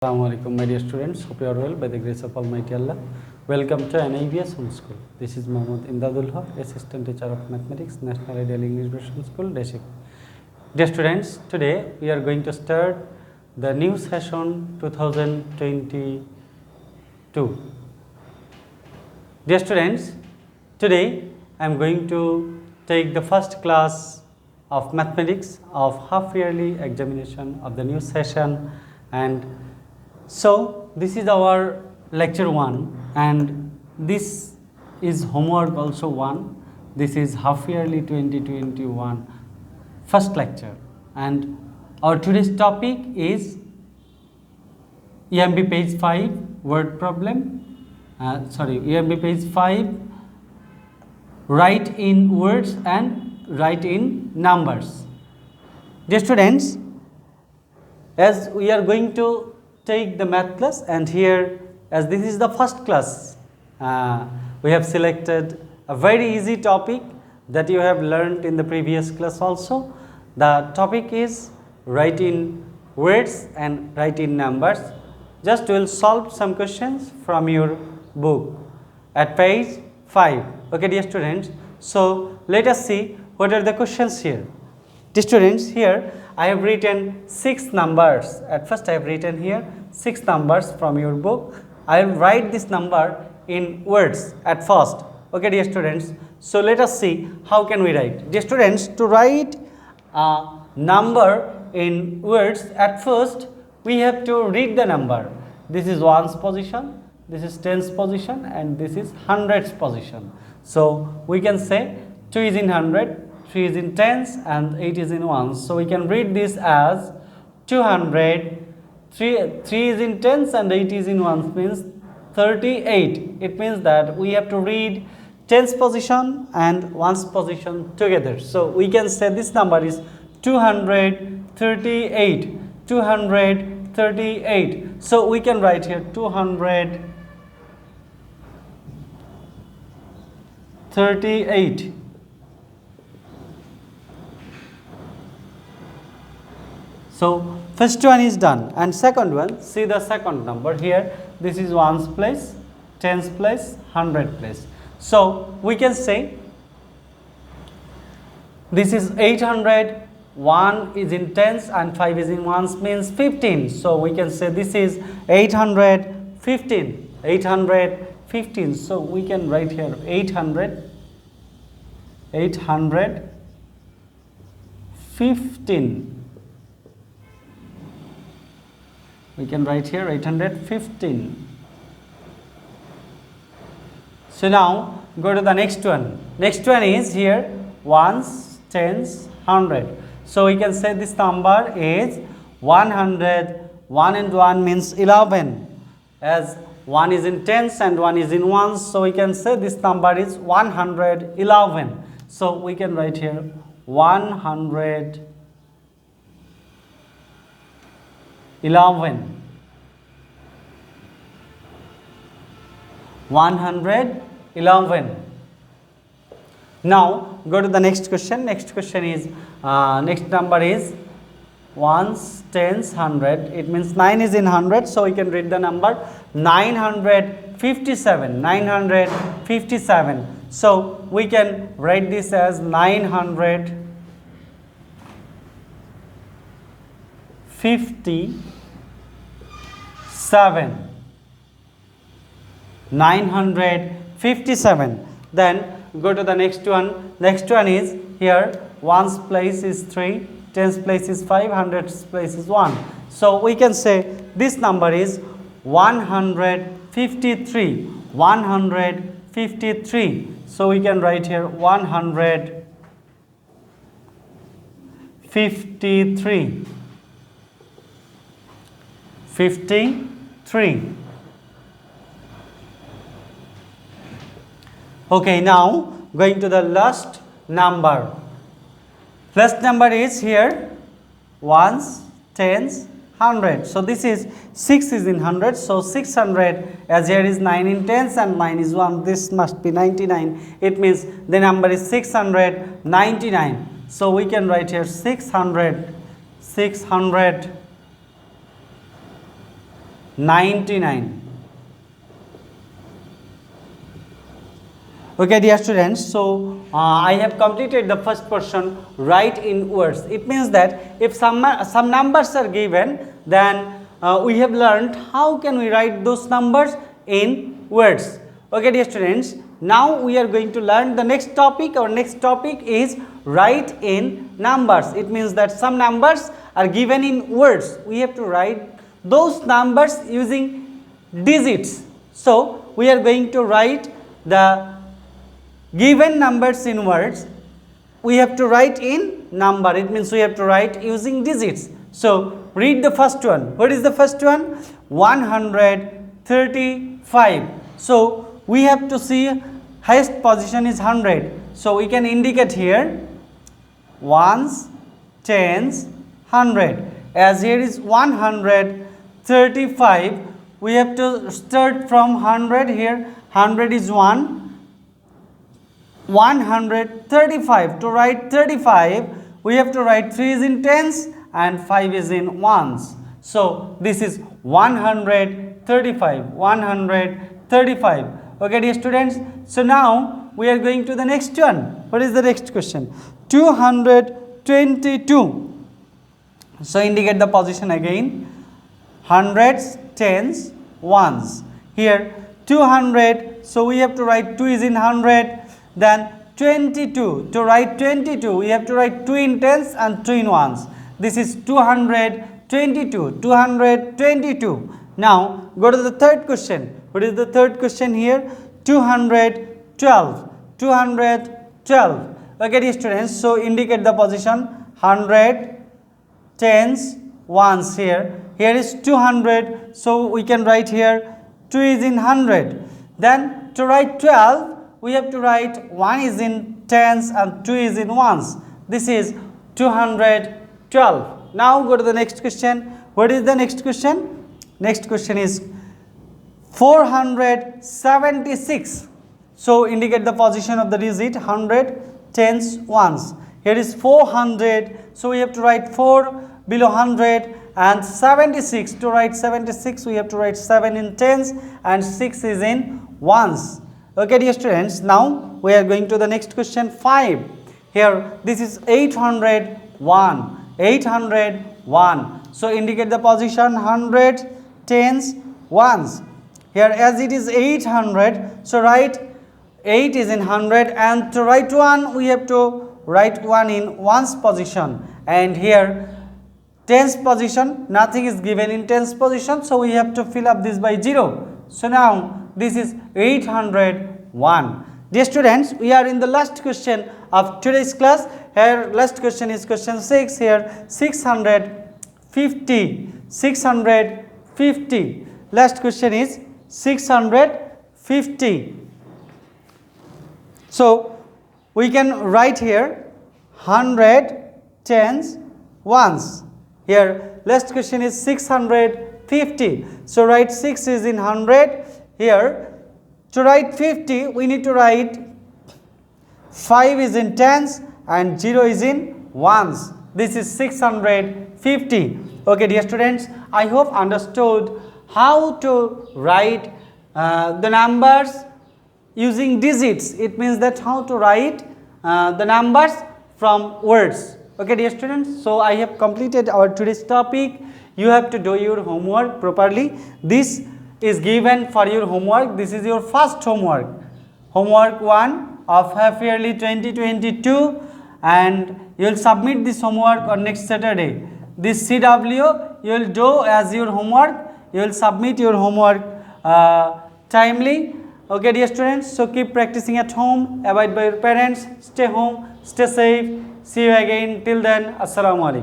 Assalamu alaikum, my dear students. Hope you are well by the grace of Almighty Allah. Welcome to NIBS Home School. This is Emdadul, Assistant Teacher of Mathematics, National Ideal English Version School, Deshik. Dear students, today we are going to start the new session 2022. Dear students, today I am going to take the first class of mathematics of half yearly examination of the new session, and so this is our lecture 1 and this is homework also 1. This is half yearly 2021 first lecture, and our today's topic is EMB page 5 word problem. EMB page 5 write in words and write in numbers. Dear students, as we are going to take the math class, and here as this is the first class, we have selected a very easy topic that you have learned in the previous class also. The topic is write in words and write in numbers. Just we will solve some questions from your book at page 5. Okay, dear students, so let us see what are the questions here. Dear students, here I have written 6 numbers. At first I have written here 6 numbers from your book. I will write this number in words at first. Okay, dear students, so let us see how can we write. Dear students, to write a number in words, at first we have to read the number. This is 1's position, this is 10's position, and this is 100's position. So we can say 2 is in 100, 3 is in tens, and 8 is in ones. So we can read this as 200, 3 is in tens and 8 is in ones, means 38. It means that we have to read tens position and ones position together. So we can say this number is 238, 238. So we can write here 238. So first one is done, and second one, see the second number here. This is 1's place, 10's place, 100 place. So we can say this is 800, 1 is in tens and 5 is in ones, means 15. So we can say this is 815, 815. So we can write here 815. We can write here 815. So now go to the next one. Next one is here 1's, 10's, 100. So we can say this number is 100. 1 and 1 means 11. As 1 is in tens and 1 is in ones, so we can say this number is 111. So we can write here 111. 111. Now go to the next question. Next question is next number is 1's, 10's, 100. It means 9 is in 100, so we can read the number 957. 957. So we can write this as 957. 957. Then go to the next one. Next one is here 1's place is 3, 10's place is 5, 100's place is 1. So we can say this number is 153. 153. So we can write here 153. 53. Okay, now going to the last number. Last number is here 1's, 10's, 100. So this is 6 is in 100. So 600, as here is 9 in tens and 9 is 1. This must be 99. It means the number is 699. So we can write here 600. 99. Okay, dear students, so I have completed the first portion, write in words. It means that if some numbers are given, then we have learned how can we write those numbers in words. Okay, dear students, now we are going to learn the next topic. Our next topic is write in numbers. It means that some numbers are given in words. We have to write those numbers using digits. So we are going to write the given numbers in words. We have to write in number. It means we have to write using digits. So read the first one. What is the first one? 135. So we have to see highest position is 100. So we can indicate here ones, tens, 100. As here is 135, we have to start from 100. Here 100 is 1. 135. To write 35, we have to write 3 is in tens and 5 is in ones. So this is 135. 135. Okay, dear students. So now we are going to the next one. What is the next question? 222. So indicate the position again. Hundreds, tens, ones. Here 200. So we have to write 2 is in 100. Then 22. To write 22, we have to write 2 in tens and 2 in ones. This is 222. 222. Now go to the third question. What is the third question here? 212. 212. Okay, dear students. So indicate the position. 100, tens, ones. Here is 200. So we can write here 2 is in 100. Then to write 12, we have to write 1 is in tens and 2 is in ones. This is 212. Now go to the next question. What is the next question? Next question is 476. So indicate the position of the digit. 100, tens, ones. Here is 400. So we have to write 4 below 100 and 76. To write 76, we have to write 7 in tens and 6 is in ones. Okay, dear students, now we are going to the next question, 5. Here, this is 801. 801. So indicate the position. 100, tens, ones. Here, as it is 800, so write 8 is in 100, and to write 1, we have to write 1 in ones position. And here, tens position, nothing is given in tens position, so we have to fill up this by 0. So now this is 801. Dear students, we are in the last question of today's class. Here last question is question 6. Here 650. 650. Last question is 650. So we can write here 100, tens, ones. Here last question is 650. So write 6 is in 100. Here to write 50, we need to write 5 is in tens and 0 is in ones. This is 650. Okay, dear students, I hope understood how to write the numbers using digits. It means that how to write the numbers from words. Okay, dear students, so I have completed our today's topic. You have to do your homework properly. This is given for your homework. This is your first homework. Homework 1 of half yearly 2022, and you will submit this homework on next Saturday. This CW you will do as your homework. You will submit your homework timely. Okay, dear students, so keep practicing at home, abide by your parents, stay home, stay safe. See you again. Till then, Assalamu alaikum.